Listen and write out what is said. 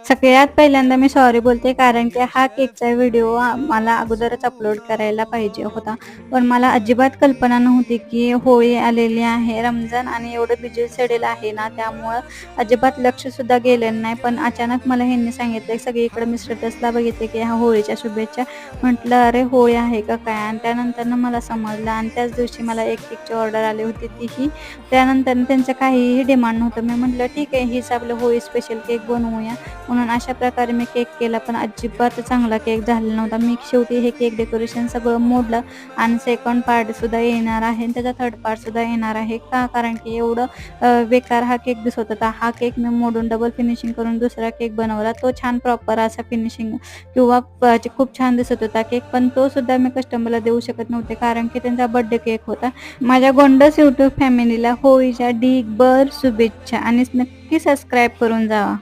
सगळ्यात पहिल्यांदा मी सॉरी बोलते, कारण की हा केकचा व्हिडिओ मला अगोदरच अपलोड करायला पाहिजे होता. पण मला अजिबात कल्पना नव्हती की होळी आलेली आहे, रमजान आणि एवढं बिझी शेड्यूल आहे ना, त्यामुळं अजिबात लक्षसुद्धा गेलेलं नाही. पण अचानक मला ह्यांनी सांगितलं, सगळीकडे मी स्टेटसला बघितले की ह्या होळीच्या शुभेच्छा. म्हटलं अरे होळी आहे का काय? आणि त्यानंतरनं मला समजलं आणि त्याच दिवशी मला एक केकची ऑर्डर आली होती तीही. त्यानंतर त्यांचं काहीही डिमांड नव्हतं. मी म्हटलं ठीक आहे, हीच आपलं होळी स्पेशल केक बनवूया. म्हणून अशा प्रकारे मी केक केला, पण अजिबात चांगला केक झालेला नव्हता. मी शेवटी हे केक डेकोरेशन सगळं मोडलं आणि सेकंड पार्टसुद्धा येणार आहे आणि त्याचा थर्ड पार्टसुद्धा येणार आहे. का? कारण की एवढं बेकार हा केक दिसत होता. हा केक मी मोडून डबल फिनिशिंग करून दुसरा केक बनवला. तो छान प्रॉपर असा फिनिशिंग किंवा खूप छान दिसत होता केक, पण तो सुद्धा मी कस्टमरला देऊ शकत नव्हते, कारण की त्यांचा बर्थडे केक होता. माझ्या गोंडस यूट्यूब फॅमिलीला होळीच्या ढीगभर शुभेच्छा आणि नक्की सबस्क्राईब करून जावा.